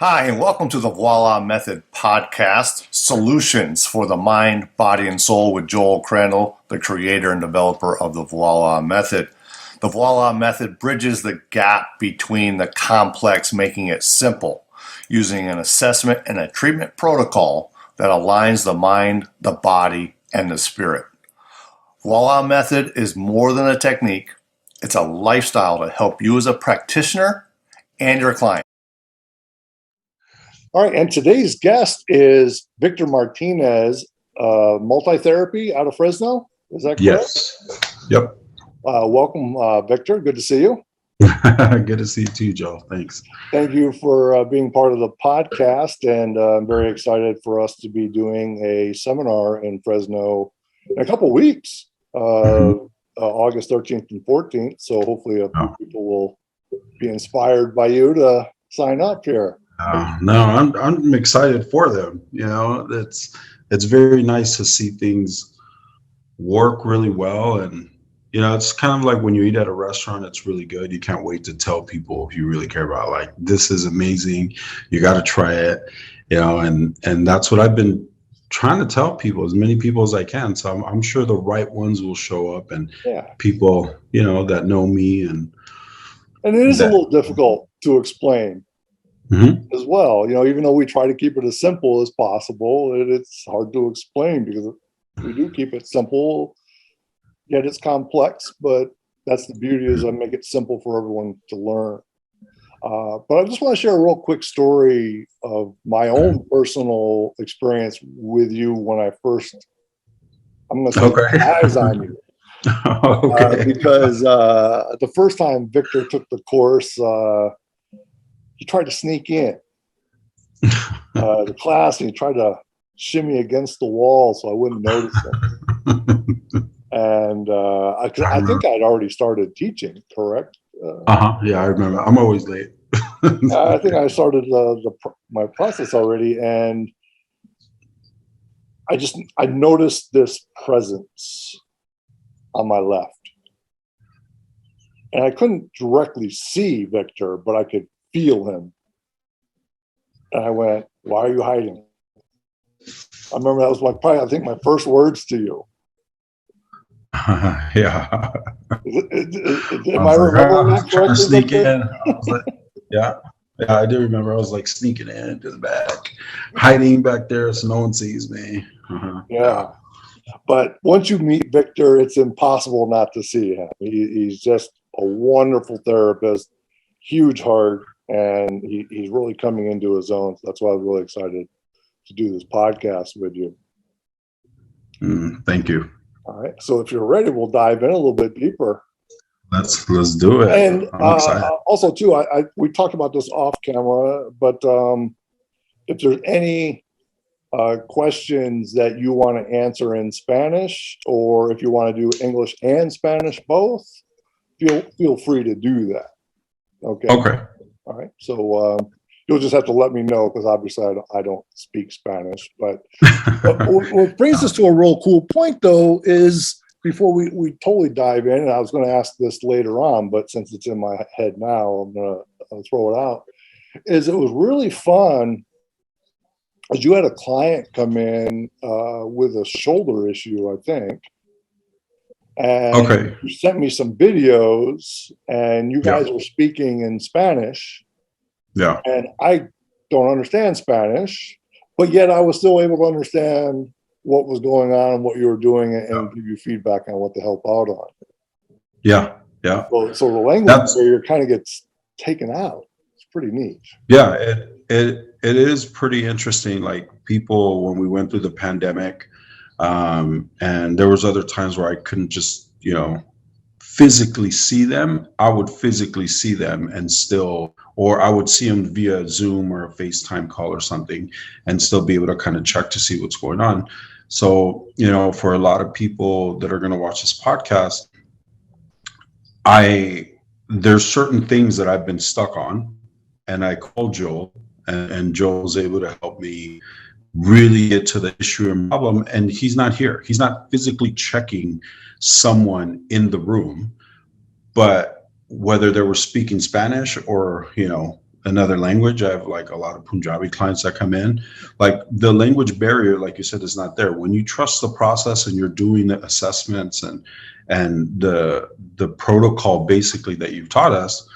Hi, and welcome to the VOILA Method Podcast, Solutions for the Mind, Body, and Soul with Joel Crandall, the creator and developer of the VOILA Method. The VOILA Method bridges the gap between the complex, making it simple, using an assessment and a treatment protocol that aligns the mind, the body, and the spirit. VOILA Method is more than a technique. It's a lifestyle to help you as a practitioner and your client. All right, and today's guest is Victor Martinez, multi-therapy out of Fresno. Is that correct? Yes. Yep. Welcome, Victor. Good to see you. Good to see you too, Joe. Thanks. Thank you for being part of the podcast, and I'm very excited for us to be doing a seminar in Fresno in a couple weeks, August 13th and 14th. So hopefully a few people will be inspired by you to sign up here. No, I'm excited for them. You know, it's very nice to see things work really well, and you know, it's kind of like when you eat at a restaurant. It's really good. You can't wait to tell people if you really care about, like, this is amazing. You got to try it. You know, and that's what I've been trying to tell people, as many people as I can. So I'm sure the right ones will show up, and people, you know, that know me and it is a little difficult to explain. As well, you know, even though we try to keep it as simple as possible, it's hard to explain because we do keep it simple, yet it's complex. But that's the beauty, is I make it simple for everyone to learn. But I just want to share a real quick story of my own personal experience with you when I first, I'm going to say, eyes on you. Because the first time Victor took the course, he tried to sneak in the class, and he tried to shimmy against the wall so I wouldn't notice him. And I think I'd already started teaching, correct? Yeah, I remember. I'm always late. I think I started my process already, and I noticed this presence on my left. And I couldn't directly see Victor, but I could feel him. And I went, "Why are you hiding?" I remember that was my first words to you. Yeah. Am I remembering that trying to sneak Victor? in. I was like, yeah, I do remember. I was like sneaking into the back, hiding back there so no one sees me. Yeah. But once you meet Victor, it's impossible not to see him. He's just a wonderful therapist, huge heart, and he's really coming into his own. So that's why I was really excited to do this podcast with you. Thank you. All right. So if you're ready, we'll dive in a little bit deeper. Let's do it. And I'm excited. Also, too, we talked about this off camera, but if there's any questions that you want to answer in Spanish, or if you want to do English and Spanish both, feel free to do that. Okay. All right. So you'll just have to let me know, because obviously I don't speak Spanish. But what brings us to a real cool point, though, is before we totally dive in, and I was going to ask this later on, but since it's in my head now, I'm going to throw it out, is it was really fun, as you had a client come in with a shoulder issue, I think. And you sent me some videos, and you guys were speaking in Spanish. Yeah. And I don't understand Spanish, but yet I was still able to understand what was going on and what you were doing, and give you feedback on what to help out on. Yeah. Yeah. So the language barrier kind of gets taken out. It's pretty neat. Yeah. It is pretty interesting. Like, people, when we went through the pandemic, and there was other times where I couldn't just, you know, physically see them. I would physically see them and still, or I would see them via Zoom or a FaceTime call or something, and still be able to kind of check to see what's going on. So, you know, for a lot of people that are going to watch this podcast, there's certain things that I've been stuck on, and I called Joel, and Joel was able to help me really get to the issue and problem. And he's not here. He's not physically checking someone in the room, but whether they were speaking Spanish or, you know, another language. I have like a lot of Punjabi clients that come in. Like the language barrier, like you said, is not there. When you trust the process and you're doing the assessments and the protocol basically that you've taught us,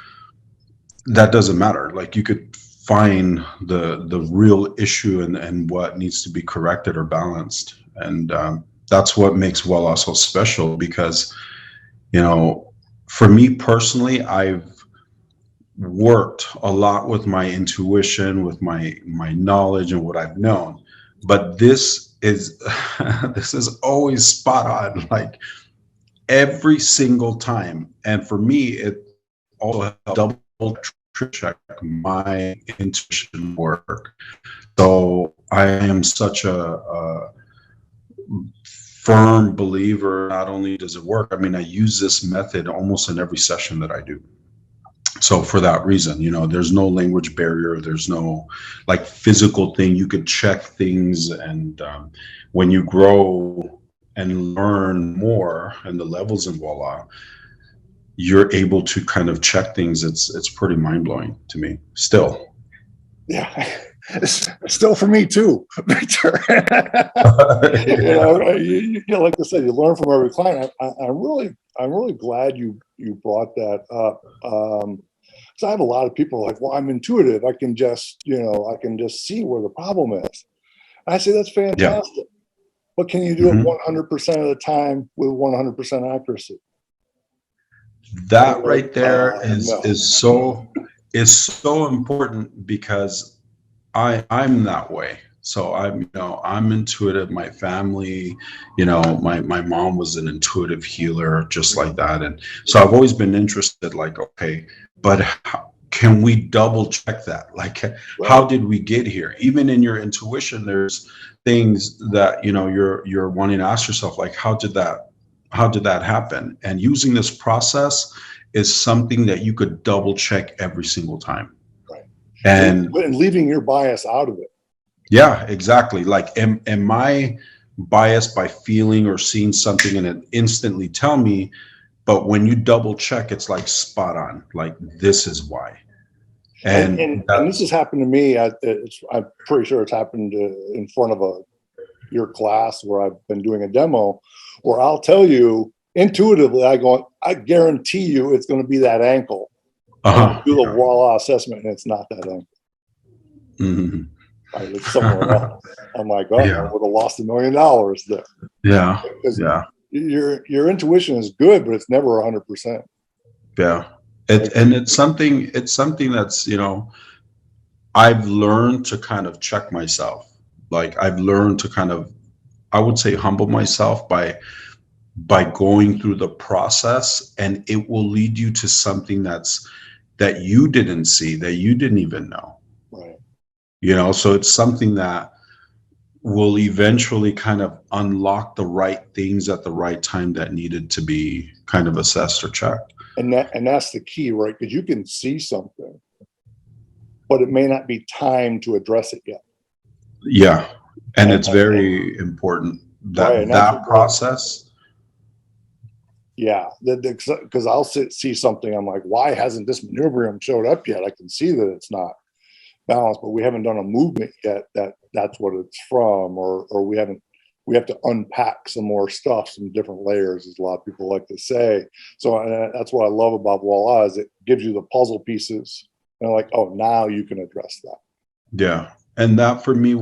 that doesn't matter. Like you could find the real issue and what needs to be corrected or balanced. And that's what makes VOILA so special, because, you know, for me personally, I've worked a lot with my intuition, with my knowledge and what I've known, but this is this is always spot on, like every single time. And for me, it also helped double check my intuition work. So I am such a firm believer. Not only does it work, I mean, I use this method almost in every session that I do. So for that reason, you know, there's no language barrier. There's no like physical thing. You could check things. And when you grow and learn more and the levels in VOILA, you're able to kind of check things. It's pretty mind blowing to me still. Yeah. It's still for me too, Victor. You know, like I said, you learn from every client. I'm really glad you brought that up. So I have a lot of people like, well, I'm intuitive. I can just see where the problem is. And I say that's fantastic, yeah. But can you do it 100% of the time with 100% accuracy? That right there is so important, because I'm that way. So I'm intuitive. My family, my mom was an intuitive healer, just like that. And so I've always been interested, like, okay, but how can we double check that? Like, how did we get here? Even in your intuition, there's things that, you're wanting to ask yourself, like, how did that happen? And using this process is something that you could double check every single time. Right. And leaving your bias out of it. Yeah, exactly. Like, am I biased by feeling or seeing something and it instantly tell me? But when you double check, it's like spot on. Like, this is why. And this has happened to me. I'm pretty sure it's happened in front of your class where I've been doing a demo, where I'll tell you intuitively, I guarantee you it's going to be that ankle. Do the VOILA assessment, and it's not that ankle. Mm-hmm. Right, it's somewhere else. I'm like, I would have lost $1 million there. Yeah. Because your intuition is good, but it's never 100%. Yeah. It's something that's, I've learned to kind of check myself. Like, I've learned to kind of, I would say, humble myself by going through the process, and it will lead you to something that you didn't see, that you didn't even know. Right. So it's something that will eventually kind of unlock the right things at the right time that needed to be kind of assessed or checked. And that's the key, right? Because you can see something, but it may not be time to address it yet. Yeah. And it's very important that process. Yeah, because I'll see something, I'm like, why hasn't this manubrium showed up yet? I can see that it's not balanced, but we haven't done a movement yet that's what it's from, or we have to unpack some more stuff, some different layers, as a lot of people like to say. So that's what I love about VOILA, is it gives you the puzzle pieces, and like, oh, now you can address that. Yeah, and that for me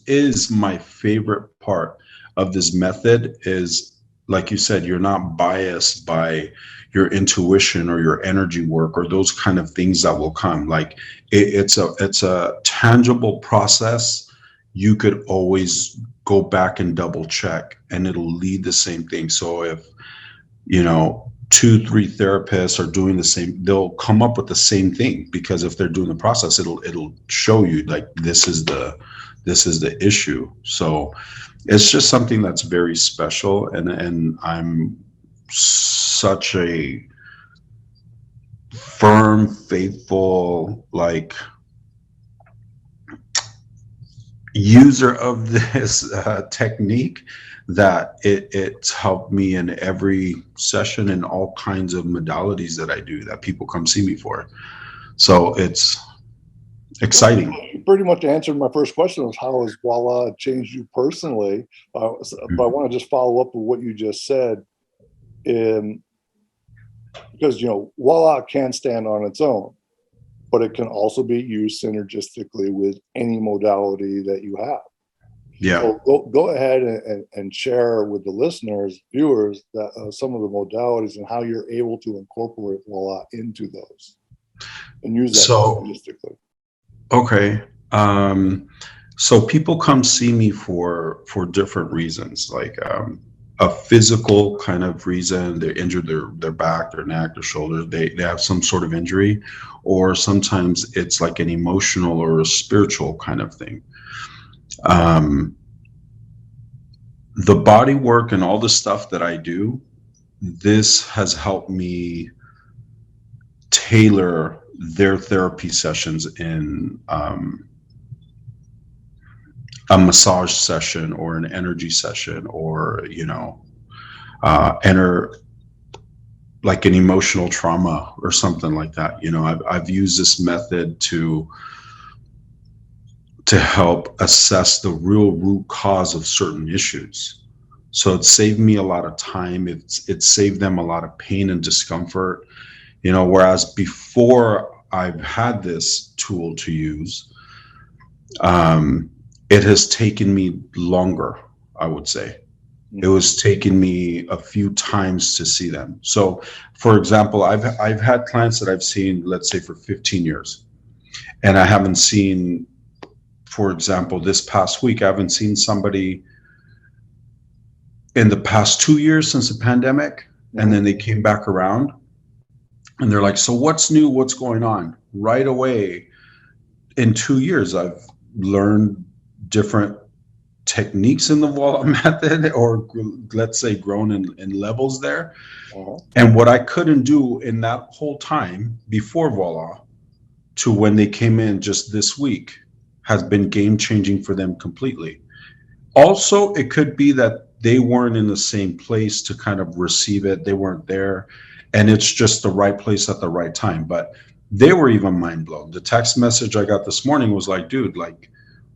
is my favorite part of this method. Is, like you said, you're not biased by your intuition or your energy work or those kind of things that will come. Like, it's a tangible process. You could always go back and double check, and it'll lead the same thing. So if 2-3 therapists are doing the same, they'll come up with the same thing, because if they're doing the process, it'll show you, like, this is the issue. So it's just something that's very special, and I'm such a firm, faithful, like, user of this technique, that it's helped me in every session in all kinds of modalities that I do, that people come see me for. So it's exciting. You pretty much answered my first question, was how has VOILA changed you personally? But I want to just follow up with what you just said. Because, VOILA can stand on its own, but it can also be used synergistically with any modality that you have. Yeah. So go ahead and share with the listeners, viewers, that some of the modalities and how you're able to incorporate VOILA into those and use that synergistically. Okay. So people come see me for different reasons, like a physical kind of reason. They're injured their back, their neck, their shoulders. They have some sort of injury, or sometimes it's like an emotional or a spiritual kind of thing. The body work and all the stuff that I do, this has helped me tailor their therapy sessions in a massage session or an energy session, or like an emotional trauma or something like that. I've used this method to help assess the real root cause of certain issues. So it saved me a lot of time. It saved them a lot of pain and discomfort. Whereas before I've had this tool to use, it has taken me longer, I would say. It was taking me a few times to see them. So, for example, I've had clients that I've seen, let's say, for 15 years. And I haven't seen, for example, this past week, I haven't seen somebody in the past 2 years since the pandemic. And then they came back around. And they're like, so what's new? What's going on? Right away, in 2 years, I've learned different techniques in the VOILA method, or let's say grown in levels there. And what I couldn't do in that whole time before VOILA to when they came in just this week has been game changing for them completely. Also, it could be that they weren't in the same place to kind of receive it. They weren't there. And it's just the right place at the right time. But they were even mind blown. The text message I got this morning was like, dude, like,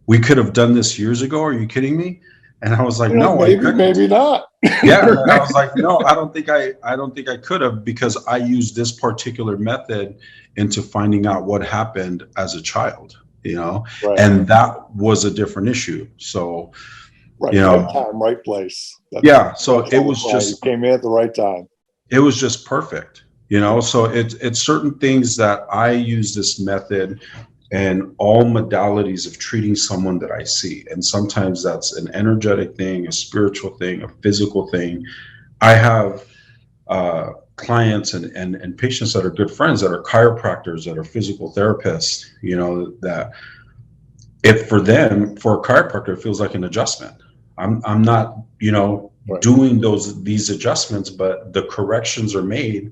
we could have done this years ago. Are you kidding me? And I was like, no, maybe not. Yeah. And I was like, no, I don't think I could have, because I used this particular method into finding out what happened as a child, Right. And that was a different issue. So, right time, right place. So it was just, you came in at the right time. It was just perfect, so it's certain things that I use this method and all modalities of treating someone that I see. And sometimes that's an energetic thing, a spiritual thing, a physical thing. I have clients and patients that are good friends, that are chiropractors, that are physical therapists, that if for them, for a chiropractor, it feels like an adjustment. I'm not, doing these adjustments, but the corrections are made,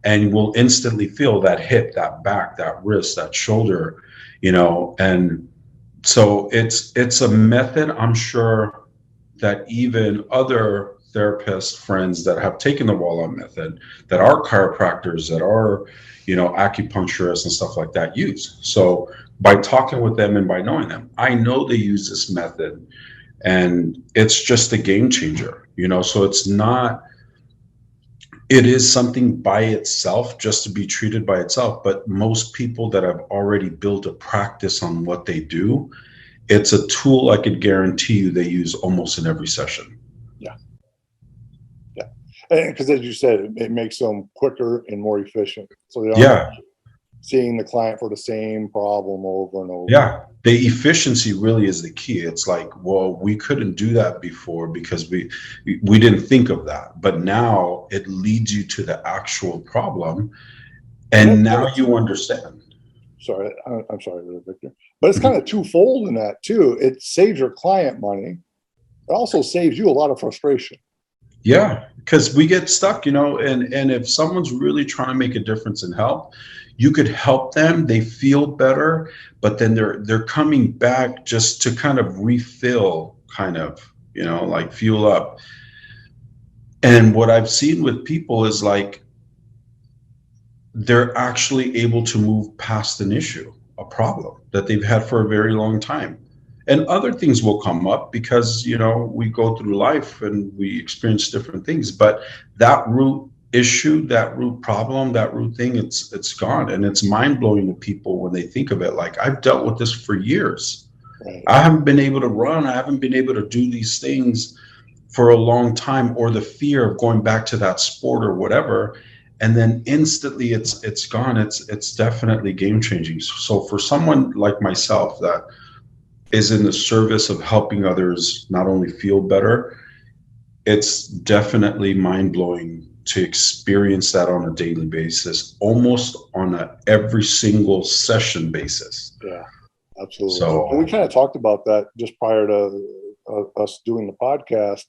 and we'll instantly feel that hip, that back, that wrist, that shoulder, and so it's a method. I'm sure that even other therapist friends that have taken the VOILA method, that are chiropractors, that are, acupuncturists and stuff like that, use. So by talking with them and by knowing them, I know they use this method, and it's just a game changer, so it is something by itself, just to be treated by itself. But most people that have already built a practice on what they do, it's a tool I could guarantee you they use almost in every session. Yeah. Because as you said, it makes them quicker and more efficient. So they don't seeing the client for the same problem over and over. Yeah, the efficiency really is the key. It's like, well, we couldn't do that before because we didn't think of that. But now it leads you to the actual problem, and now you understand. Sorry, I'm sorry, Victor. But it's kind of twofold in that too. It saves your client money. It also saves you a lot of frustration. Yeah, because we get stuck, and if someone's really trying to make a difference and help, you could help them, they feel better, but then they're coming back just to kind of refill, like fuel up. And what I've seen with people is like, they're actually able to move past an issue, a problem that they've had for a very long time. And other things will come up because, we go through life and we experience different things, but that root issue, that root problem, that root thing, it's gone. And it's mind blowing to people when they think of it. Like, I've dealt with this for years. Right. I haven't been able to run. I haven't been able to do these things for a long time, or the fear of going back to that sport or whatever. And then instantly it's gone. It's definitely game changing. So for someone like myself that is in the service of helping others not only feel better, it's definitely mind blowing to experience that on a daily basis, almost on a every single session basis. Yeah, absolutely. So and we kind of talked about that just prior to us doing the podcast.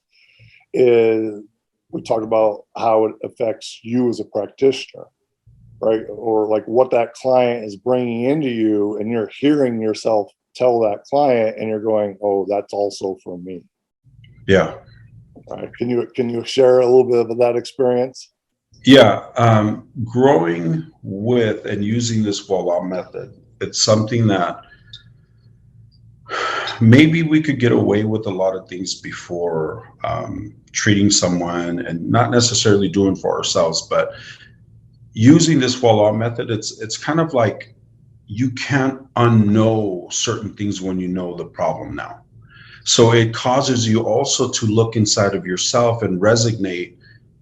Is we talked about how it affects you as a practitioner, right? Or like what that client is bringing into you, and you're hearing yourself tell that client, and you're going, "Oh, that's also for me." Yeah. All right. Can you share a little bit of that experience? Yeah. Growing with and using this VOILA method, it's something that maybe we could get away with a lot of things before treating someone, and not necessarily doing for ourselves, but using this VOILA method, it's kind of like you can't unknow certain things when you know the problem now. So it causes you also to look inside of yourself and resonate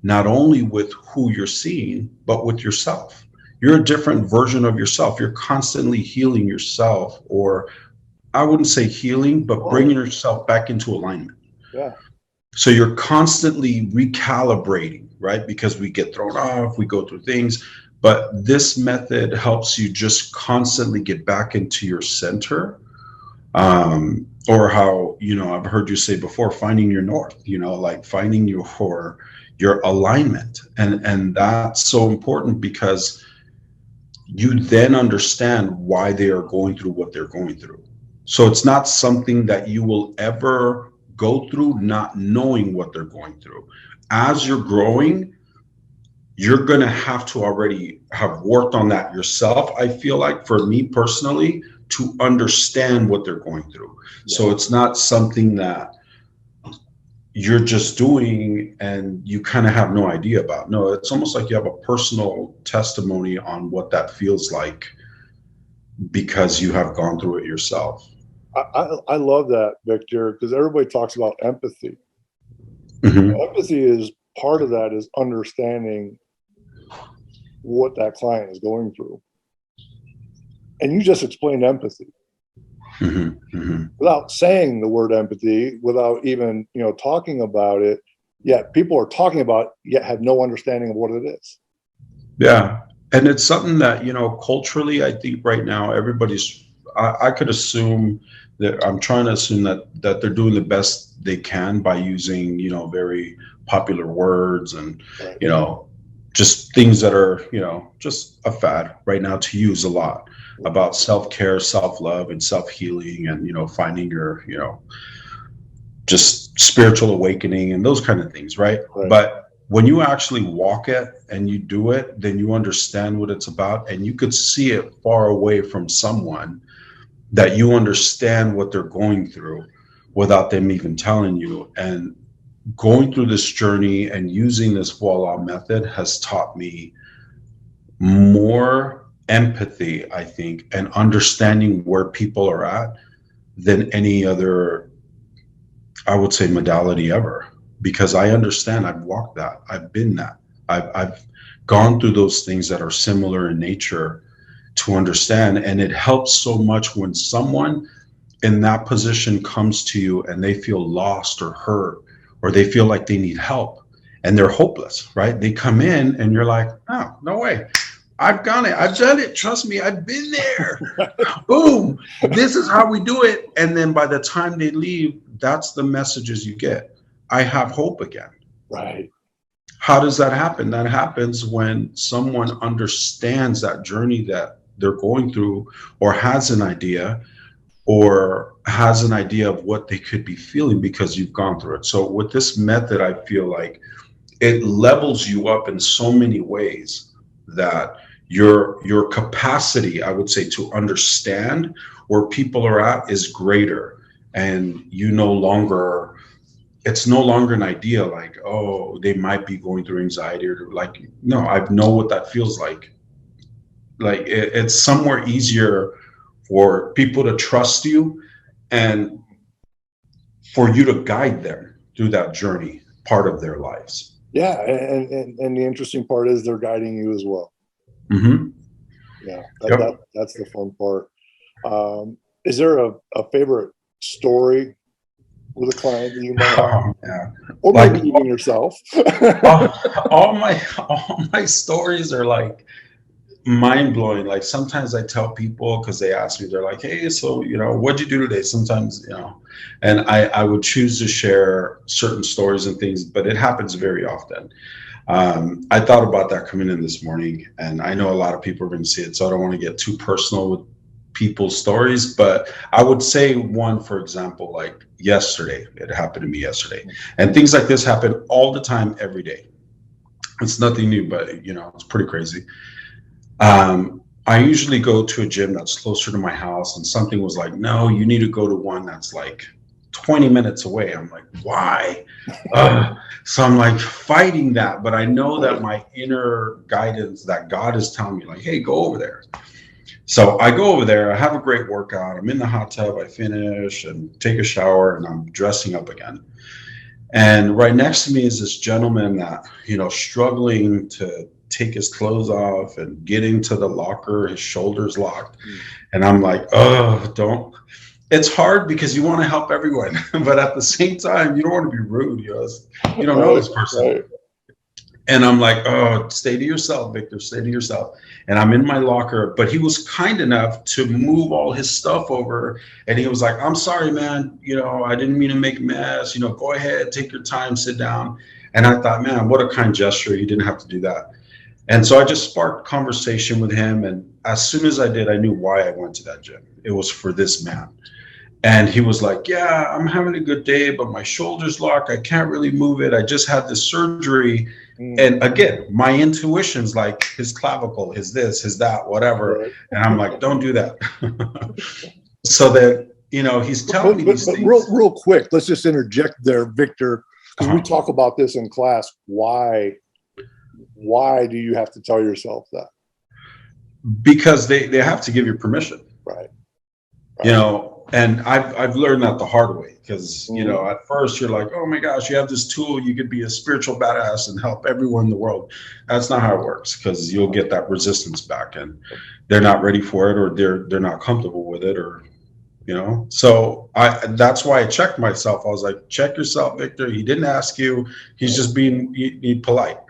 not only with who you're seeing, but with yourself. You're a different version of yourself. You're constantly healing yourself, or I wouldn't say healing, but bringing yourself back into alignment. Yeah. So you're constantly recalibrating, right? Because we get thrown off, we go through things, but this method helps you just constantly get back into your center. Or how, I've heard you say before, finding your north, like finding your alignment. And that's so important, because you then understand why they are going through what they're going through. So it's not something that you will ever go through not knowing what they're going through. As you're growing, you're going to have to already have worked on that yourself. I feel like, for me personally, to understand what they're going through. Yeah. So it's not something that you're just doing and you kind of have no idea about. No, it's almost like you have a personal testimony on what that feels like because you have gone through it yourself. I love that, Victor, because everybody talks about empathy. Mm-hmm. Empathy is part of that, is understanding what that client is going through. And you just explained empathy. Mm-hmm. Mm-hmm. Without saying the word empathy, without even, talking about it, yet people are talking about it, yet have no understanding of what it is. Yeah. And it's something that, culturally, I think right now, I could assume that, I'm trying to assume that they're doing the best they can by using, very popular words and, right. Just things that are, just a fad right now to use a lot, about self-care, self-love, and self-healing, and, finding your, just spiritual awakening and those kind of things, right? But when you actually walk it and you do it, then you understand what it's about, and you could see it far away from someone, that you understand what they're going through without them even telling you. And going through this journey and using this VOILA method has taught me more empathy, I think, and understanding where people are at than any other, I would say, modality ever. Because I understand, I've walked that, I've been that, I've gone through those things that are similar in nature to understand. And it helps so much when someone in that position comes to you and they feel lost or hurt, or they feel like they need help and they're hopeless, right? They come in and you're like, oh, no way. I've done it. Trust me, I've been there. Boom. This is how we do it. And then by the time they leave, that's the messages you get. I have hope again. Right. How does that happen? That happens when someone understands that journey that they're going through, or has an idea of what they could be feeling because you've gone through it. So with this method, I feel like it levels you up in so many ways that your capacity, I would say, to understand where people are at is greater, and it's no longer an idea like, oh, they might be going through anxiety, or like, no, I know what that feels like. Like it's somewhere easier for people to trust you and for you to guide them through that journey, part of their lives. Yeah, and the interesting part is they're guiding you as well. Mm-hmm. Yeah, that's the fun part. Is there a favorite story with a client that you might have? Yeah. Or maybe like, even yourself? all my stories are like mind-blowing. Like sometimes I tell people, because they ask me, they're like, hey, so what'd you do today? Sometimes, and I would choose to share certain stories and things, but it happens very often. I thought about that coming in this morning, and I know a lot of people are going to see it, so I don't want to get too personal with people's stories, but I would say one, for example, like yesterday. It happened to me yesterday, and things like this happen all the time, every day. It's nothing new, but it's pretty crazy. I usually go to a gym that's closer to my house, and something was like, no, you need to go to one that's like 20 minutes away. I'm like, why? So I'm like fighting that, but I know that my inner guidance, that God is telling me like, hey, go over there. So I go over there, I have a great workout, I'm in the hot tub, I finish and take a shower, and I'm dressing up again. And right next to me is this gentleman that, struggling to take his clothes off and get into the locker, his shoulders locked. And I'm like, don't. It's hard because you want to help everyone, but at the same time, you don't want to be rude. You don't know this person. Right. And I'm like, stay to yourself, Victor, stay to yourself. And I'm in my locker, but he was kind enough to move all his stuff over. And he was like, I'm sorry, man. I didn't mean to make a mess. Go ahead, take your time, sit down. And I thought, man, what a kind gesture. He didn't have to do that. And so I just sparked conversation with him. And as soon as I did, I knew why I went to that gym. It was for this man. And he was like, yeah, I'm having a good day, but my shoulder's locked. I can't really move it. I just had this surgery. And again, my intuition's like his clavicle, his this, his that, whatever. Right. And I'm like, don't do that. So that, he's telling me these things. Real quick, let's just interject there, Victor, because we talk about this in class. Why do you have to tell yourself that? Because they have to give you permission. Right. And I've learned that the hard way, because, at first you're like, oh my gosh, you have this tool, you could be a spiritual badass and help everyone in the world. That's not how it works, because you'll get that resistance back, and they're not ready for it, or they're not comfortable with it, or, so that's why I checked myself. I was like, check yourself, Victor. He didn't ask you. He's just being polite.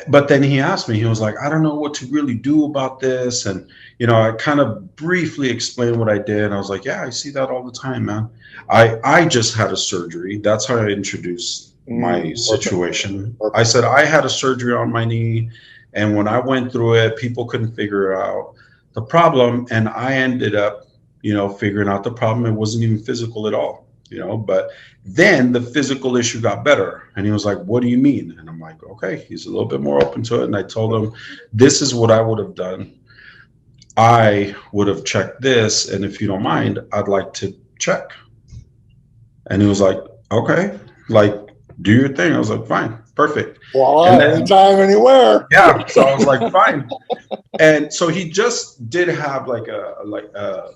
But then he asked me, he was like, I don't know what to really do about this. And, I kind of briefly explained what I did. I was like, yeah, I see that all the time, man. I just had a surgery. That's how I introduced my situation. I said, I had a surgery on my knee. And when I went through it, people couldn't figure out the problem. And I ended up, figuring out the problem. It wasn't even physical at all. But then the physical issue got better. And he was like, what do you mean? And I'm like, okay, he's a little bit more open to it. And I told him, this is what I would have done. I would have checked this. And if you don't mind, I'd like to check. And he was like, okay, like, do your thing. I was like, fine, perfect. Well, anytime, anywhere. Yeah. So I was like, fine. And so he just did have like a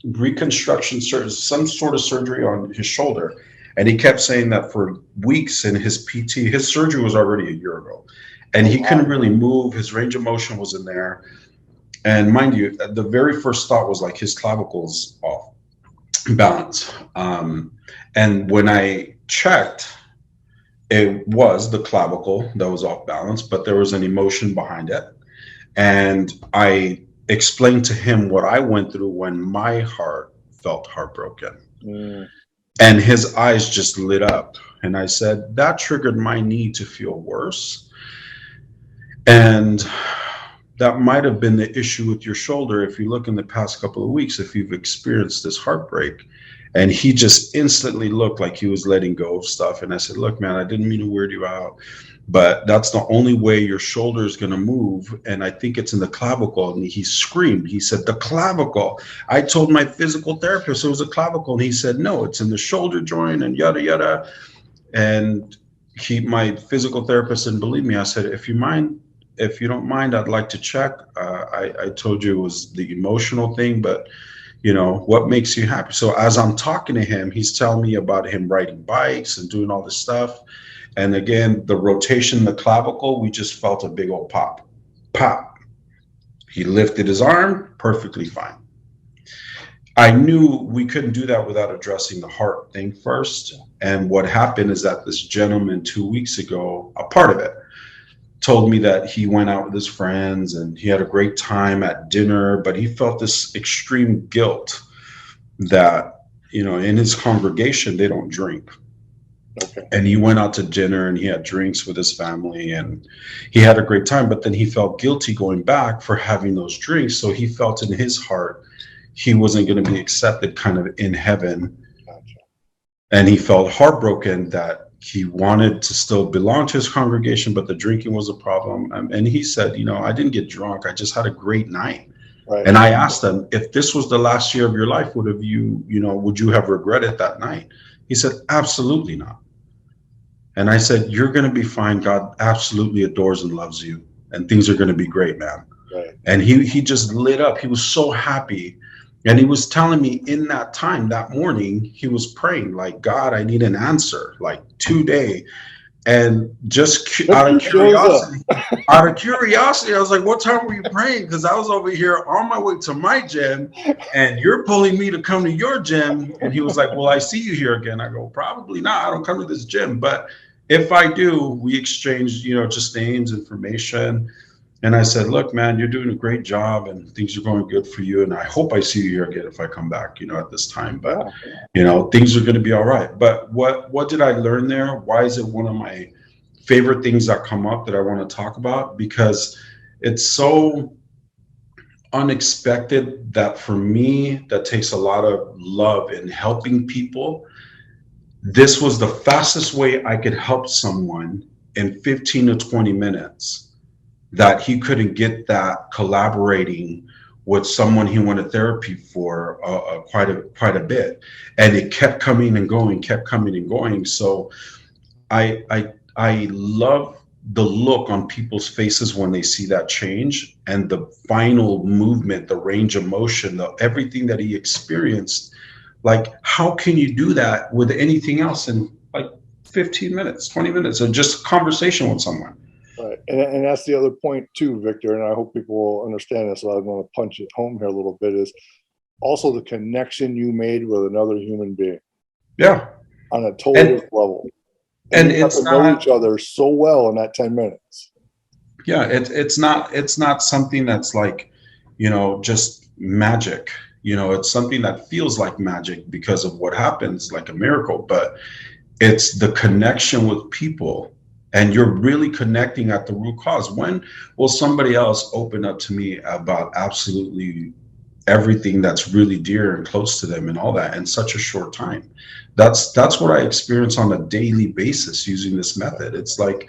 reconstruction, some sort of surgery on his shoulder, and he kept saying that for weeks in his PT. His surgery was already a year ago, and he couldn't really move. His range of motion was in there, and mind you, the very first thought was like his clavicle's off balance, and when I checked, it was the clavicle that was off balance, but there was an emotion behind it. And I explained to him what I went through when my heart felt heartbroken. And his eyes just lit up. And I said, that triggered my knee to feel worse. And that might have been the issue with your shoulder. If you look in the past couple of weeks, if you've experienced this heartbreak, And he just instantly looked like he was letting go of stuff. And I said, look, man, I didn't mean to weird you out, but that's the only way your shoulder is going to move. And I think it's in the clavicle. And he screamed. He said, the clavicle. I told my physical therapist it was a clavicle. And he said, no, it's in the shoulder joint and yada, yada. And my physical therapist didn't believe me. I said, if you don't mind, I'd like to check. I told you it was the emotional thing, but what makes you happy? So as I'm talking to him, he's telling me about him riding bikes and doing all this stuff. And again, the rotation in the clavicle, we just felt a big old pop. He lifted his arm, perfectly fine. I knew we couldn't do that without addressing the heart thing first. And what happened is that this gentleman 2 weeks ago, a part of it, told me that he went out with his friends and he had a great time at dinner, but he felt this extreme guilt that, in his congregation, they don't drink. Okay. And he went out to dinner and he had drinks with his family and he had a great time, but then he felt guilty going back for having those drinks. So he felt in his heart he wasn't going to be accepted kind of in heaven. Gotcha. And he felt heartbroken that he wanted to still belong to his congregation, but the drinking was a problem. And he said, I didn't get drunk. I just had a great night. Right. And I asked him, if this was the last year of your life, would you have regretted that night? He said, absolutely not. And I said, you're going to be fine. God absolutely adores and loves you. And things are going to be great, man. Right. And he just lit up. He was so happy. And he was telling me in that time, that morning, he was praying like, God, I need an answer, like today. And just out of curiosity, I was like, what time were you praying? Because I was over here on my way to my gym and you're pulling me to come to your gym. And he was like, well, I see you here again. I go, probably not. I don't come to this gym. But if I do, we exchange, just names, information. And I said, look, man, you're doing a great job and things are going good for you. And I hope I see you here again if I come back, at this time. But, things are going to be all right. But what did I learn there? Why is it one of my favorite things that come up that I want to talk about? Because it's so unexpected that for me, that takes a lot of love in helping people. This was the fastest way I could help someone in 15 to 20 minutes. That he couldn't get that collaborating with someone he wanted therapy for quite a bit, and it kept coming and going. So I love the look on people's faces when they see that change and the final movement, the range of motion, everything that he experienced. Like, how can you do that with anything else in like 15 minutes, 20 minutes of just conversation with someone? Right. And that's the other point too, Victor, and I hope people will understand this. So I want to punch it home here a little bit, is also the connection you made with another human being. Yeah. On a totally different level. And you it's have to know each other so well in that 10 minutes. Yeah, it's not something that's like, just magic. It's something that feels like magic because of what happens, like a miracle, but it's the connection with people. And you're really connecting at the root cause. When will somebody else open up to me about absolutely everything that's really dear and close to them and all that in such a short time? That's what I experience on a daily basis using this method. It's like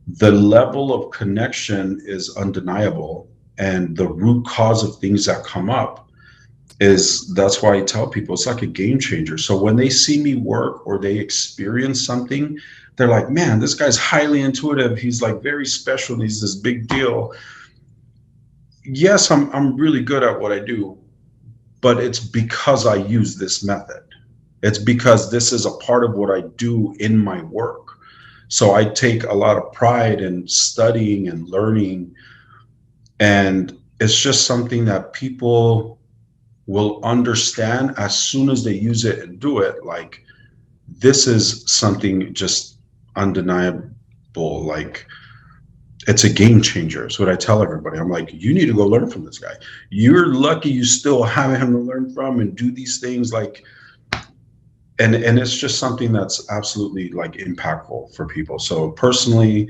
the level of connection is undeniable, and the root cause of things that come up that's why I tell people it's like a game changer. So when they see me work or they experience something, they're like, man, this guy's highly intuitive. He's like very special. He's this big deal. Yes, I'm really good at what I do, but it's because I use this method. It's because this is a part of what I do in my work. So I take a lot of pride in studying and learning. And it's just something that people will understand as soon as they use it and do it. Like, this is something just undeniable. Like, it's a game changer. It's what I tell everybody. I'm like, you need to go learn from this guy. You're lucky you still have him to learn from and do these things. Like, and it's just something that's absolutely like impactful for people. So personally,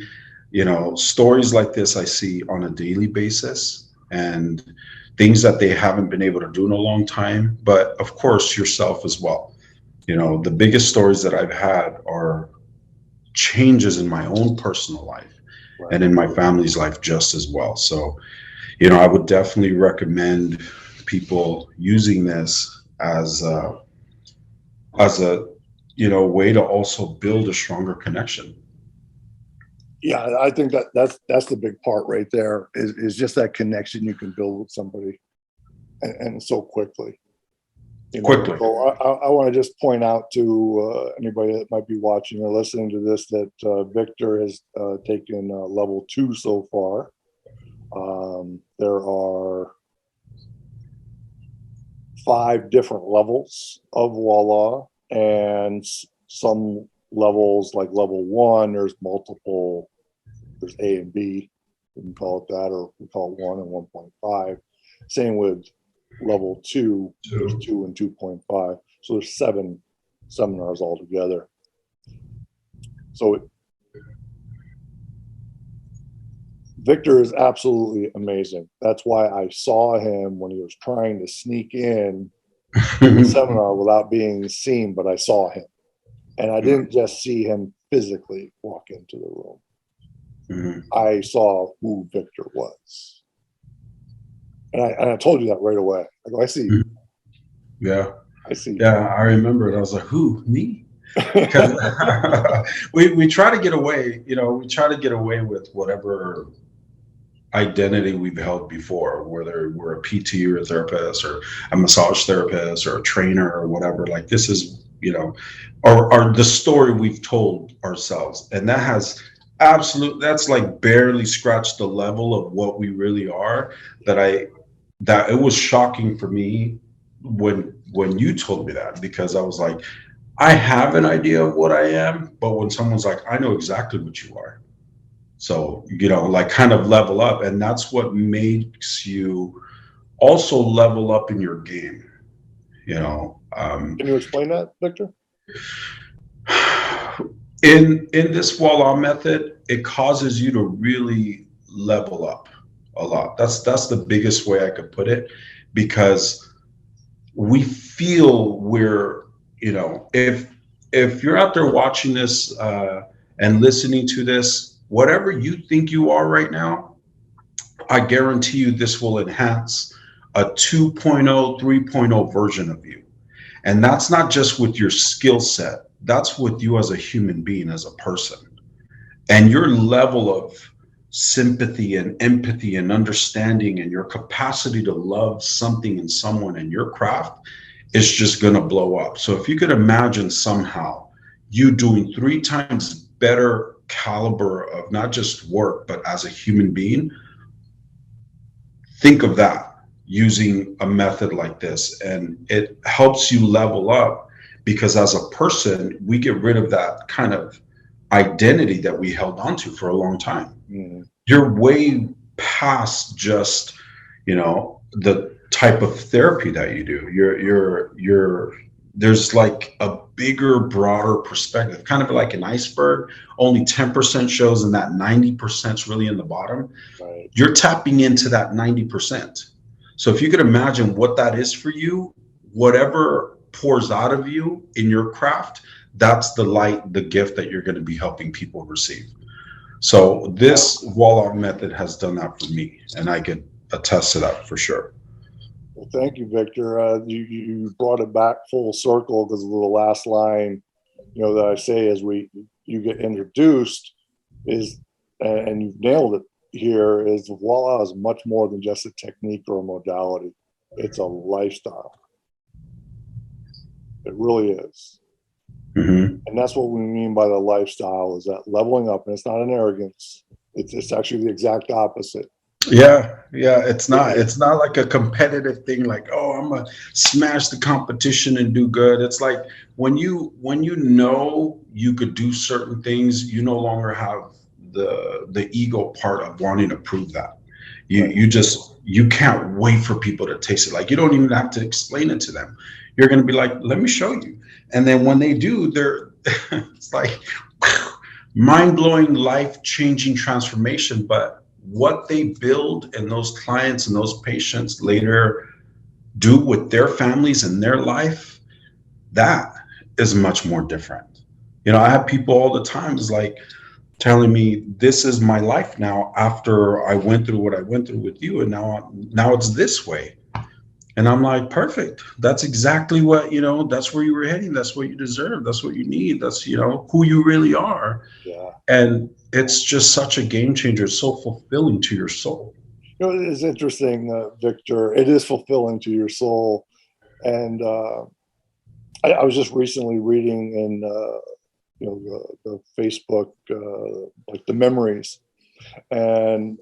stories like this I see on a daily basis, and things that they haven't been able to do in a long time. But of course, yourself as well. The biggest stories that I've had are changes in my own personal life and in my family's life just as well. So, I would definitely recommend people using this as a way to also build a stronger connection. Yeah, I think that's the big part right there is just that connection you can build with somebody and so quickly. Quickly. So I want to just point out to anybody that might be watching or listening to this that Victor has taken level 2 so far. There are 5 different levels of VOILA, and some levels, like level 1, there's multiple. There's A and B, we can call it that, or we call it 1 and 1.5. Same with level 2, there's 2 and 2.5. So there's 7 seminars altogether. So Victor is absolutely amazing. That's why I saw him when he was trying to sneak in the seminar without being seen, but I saw him. And I didn't just see him physically walk into the room. Mm-hmm. I saw who Victor was. And I told you that right away. I go, I see you. Yeah. I see you. Yeah, I remember it. I was like, who? Me? Because we try to get away, we try to get away with whatever identity we've held before, whether we're a PT or a therapist or a massage therapist or a trainer or whatever. Like, this is, or the story we've told ourselves. And that has that's like barely scratched the level of what we really are, that it was shocking for me when you told me that, because I was like, I have an idea of what I am, but when someone's like, I know exactly what you are. So, like, kind of level up. And that's what makes you also level up in your game, Can you explain that, Victor? In this VOILA method, it causes you to really level up a lot. That's the biggest way I could put it, because we feel we're, if you're out there watching this and listening to this, whatever you think you are right now, I guarantee you this will enhance a 2.0, 3.0 version of you. And that's not just with your skill set. That's with you as a human being, as a person. And your level of sympathy and empathy and understanding and your capacity to love something and someone in your craft is just going to blow up. So if you could imagine somehow you doing 3 times better caliber of not just work, but as a human being, think of that using a method like this. And it helps you level up, because as a person, we get rid of that kind of identity that we held onto for a long time. Mm-hmm. You're way past just, the type of therapy that you do. You're there's like a bigger, broader perspective, kind of like an iceberg. Only 10% shows, and that 90% is really in the bottom. Right. You're tapping into that 90%. So if you could imagine what that is for you, whatever pours out of you in your craft, that's the light, the gift that you're going to be helping people receive. So this VOILA method has done that for me, and I could attest to that for sure. Well, thank you, Victor. You brought it back full circle, because of the last line, that I say as you get introduced is, and you've nailed it here, is VOILA is much more than just a technique or a modality. It's a lifestyle. It really is. Mm-hmm. And that's what we mean by the lifestyle, is that leveling up. And it's not an arrogance. It's actually the exact opposite. Yeah. It's not like a competitive thing, like, oh, I'm gonna smash the competition and do good. It's like when you know you could do certain things, you no longer have the ego part of wanting to prove that. You can't wait for people to taste it. Like, you don't even have to explain it to them. You're going to be like, let me show you. And then when they do, it's like mind-blowing, life-changing transformation. But what they build and those clients and those patients later do with their families and their life, that is much more different. You know, I have people all the time is like telling me this is my life now after I went through what I went through with you, and now it's this way. And I'm like, perfect. That's exactly what, you know, that's where you were heading. That's what you deserve. That's what you need. That's, you know, who you really are. Yeah. And it's just such a game changer. It's so fulfilling to your soul. You know, it is interesting, Victor. It is fulfilling to your soul. And I was just recently reading in, you know, the Facebook, like the memories. And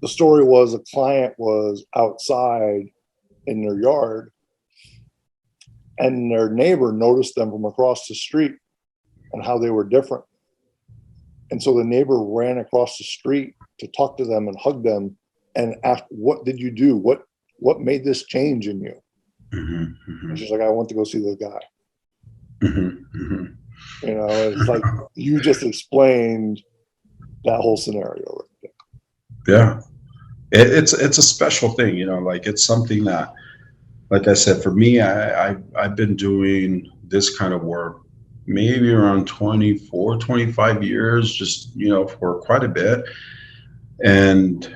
the story was a client was outside in their yard, and their neighbor noticed them from across the street and how they were different. And so the neighbor ran across the street to talk to them and hug them and asked, "What did you do? What made this change in you?" Mm-hmm, mm-hmm. And she's like, "I went to go see the guy." Mm-hmm, mm-hmm. You know, it's like you just explained that whole scenario right there. Yeah. It's a special thing, you know, like it's something that, like I said, for me, I've been doing this kind of work maybe around 24, 25 years, just, you know, for quite a bit. And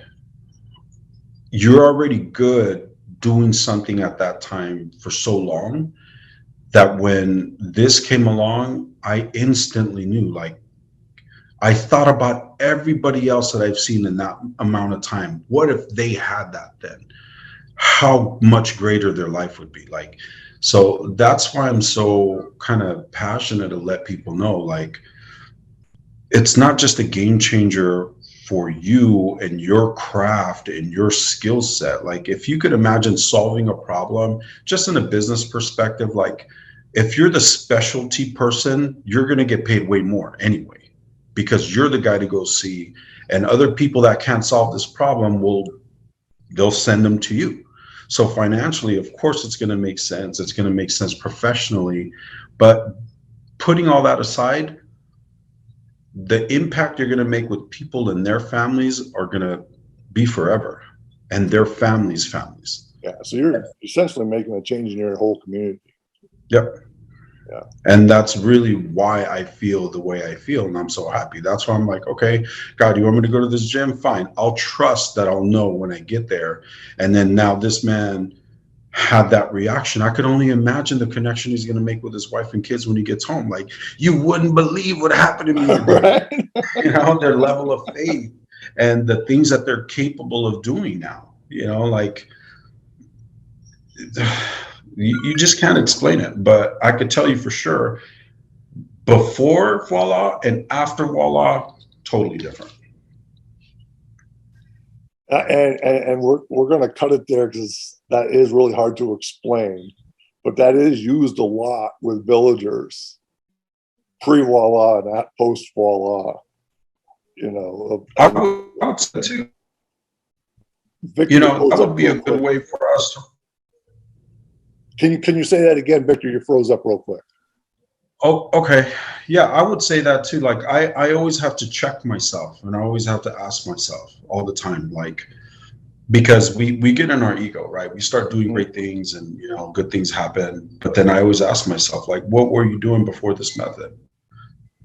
you're already good doing something at that time for so long that when this came along, I instantly knew, like, I thought about everybody else that I've seen in that amount of time. What if they had that then? How much greater their life would be. Like, so that's why I'm so kind of passionate to let people know, like, it's not just a game changer for you and your craft and your skill set. Like, if you could imagine solving a problem just in a business perspective, like if you're the specialty person, you're going to get paid way more anyway, because you're the guy to go see, and other people that can't solve this problem they'll send them to you. So financially, of course, it's going to make sense. It's going to make sense professionally, but putting all that aside, the impact you're going to make with people and their families are going to be forever, and their families. Yeah. So you're essentially making a change in your whole community. Yep. Yeah. And that's really why I feel the way I feel. And I'm so happy. That's why I'm like, okay, God, you want me to go to this gym? Fine. I'll trust that I'll know when I get there. And then now this man had that reaction. I could only imagine the connection he's going to make with his wife and kids when he gets home. Like, you wouldn't believe what happened to me today. Right? You know, their level of faith and the things that they're capable of doing now, you know, like, you just can't explain it. But I could tell you for sure, before VOILA and after VOILA, totally different. And we're going to cut it there because that is really hard to explain. But that is used a lot with villagers, pre-VOILA and post-VOILA. You know, I would say too. Victor, you know, that would be a good way for us to. Can you say that again, Victor? You froze up real quick. Oh, okay. Yeah, I would say that too. Like, I always have to check myself, and I always have to ask myself all the time, like, because we get in our ego, right? We start doing great things and, you know, good things happen. But then I always ask myself, like, what were you doing before this method?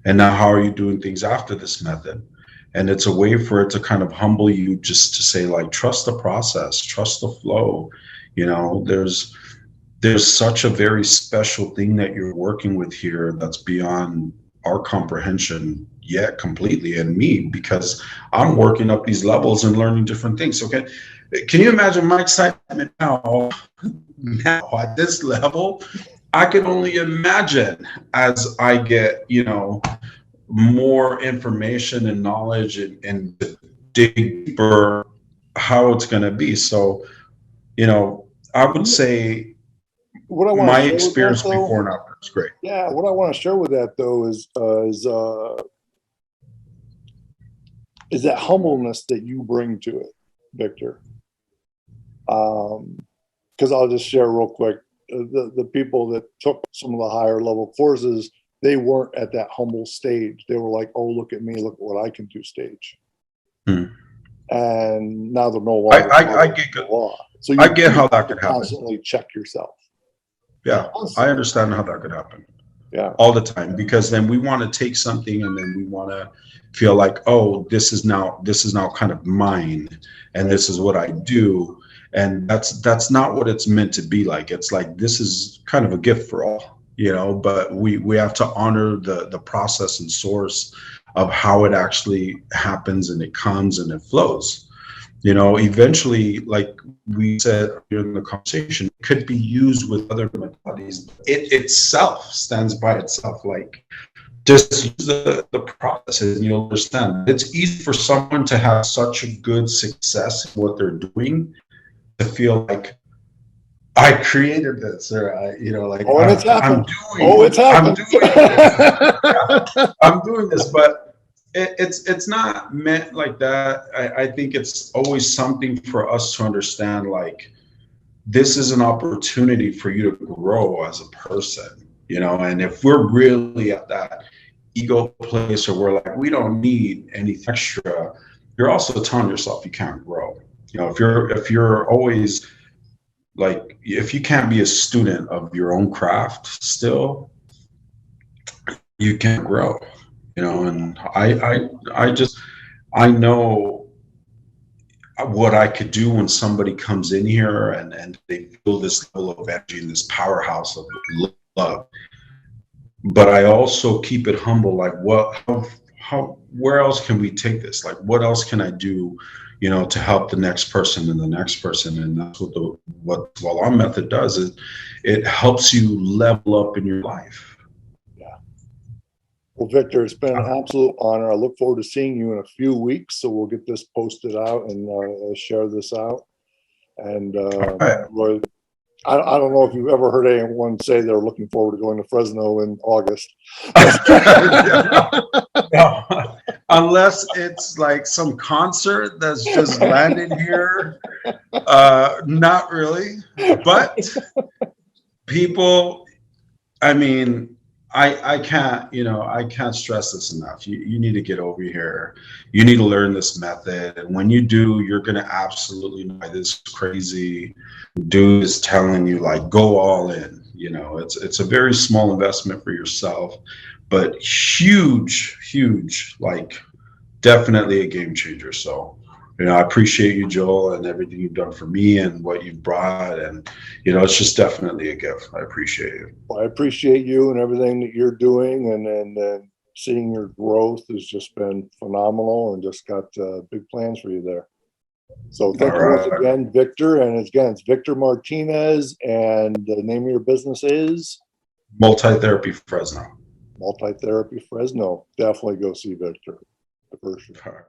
And now how are you doing things after this method? And it's a way for it to kind of humble you, just to say, like, trust the process, trust the flow. You know, there's such a very special thing that you're working with here that's beyond our comprehension yet completely, and me, because I'm working up these levels and learning different things. Okay, can you imagine my excitement now at this level? I can only imagine as I get, you know, more information and knowledge and dig deeper how it's going to be. So, you know, I would say what I want my experience that, though, before and after is great. Yeah, what I want to share with that though is that humbleness that you bring to it, Victor. Because I'll just share real quick, the people that took some of the higher level courses, they weren't at that humble stage. They were like, "Oh, look at me! Look at what I can do!" Stage. And now they're no longer. I get good. So I get how that could happen. Constantly check yourself. Yeah, I understand how that could happen. Yeah, all the time, because then we want to take something and then we want to feel like, oh, this is now kind of mine, and this is what I do, and that's not what it's meant to be like. It's like, this is kind of a gift for all, but we have to honor the process and source of how it actually happens, and it comes and it flows. Eventually, like we said during the conversation, it could be used with other modalities. It itself stands by itself. Like, just use the process, and you'll understand. It's easy for someone to have such a good success in what they're doing to feel like, I created this, or I'm doing this, but it's not meant like that. I think it's always something for us to understand, like, this is an opportunity for you to grow as a person, and if we're really at that ego place, or we're like, we don't need anything extra, you're also telling yourself you can't grow. If you're always like, if you can't be a student of your own craft still, you can't grow. And I know what I could do when somebody comes in here and they feel this level of energy and this powerhouse of love. But I also keep it humble, like, where else can we take this? Like, what else can I do, to help the next person and the next person? And that's what the VOILA Method does, is it helps you level up in your life. Well, Victor, it's been an absolute honor. I look forward to seeing you in a few weeks. So we'll get this posted out and share this out. And Roy, I don't know if you've ever heard anyone say they're looking forward to going to Fresno in August. No, unless it's like some concert that's just landed here. Not really. But people, I mean, I can't stress this enough. You need to get over here. You need to learn this method. And when you do, you're going to absolutely know why this crazy dude is telling you, like, go all in. It's a very small investment for yourself, but huge, like, definitely a game changer. So, I appreciate you, Joel, and everything you've done for me and what you've brought. And, it's just definitely a gift. I appreciate you. Well, I appreciate you and everything that you're doing. And seeing your growth has just been phenomenal, and just got big plans for you there. So thank you once again, Victor. And again, it's Victor Martinez. And the name of your business is? Multi-Therapy Fresno. Multi-Therapy Fresno. Definitely go see Victor. For sure.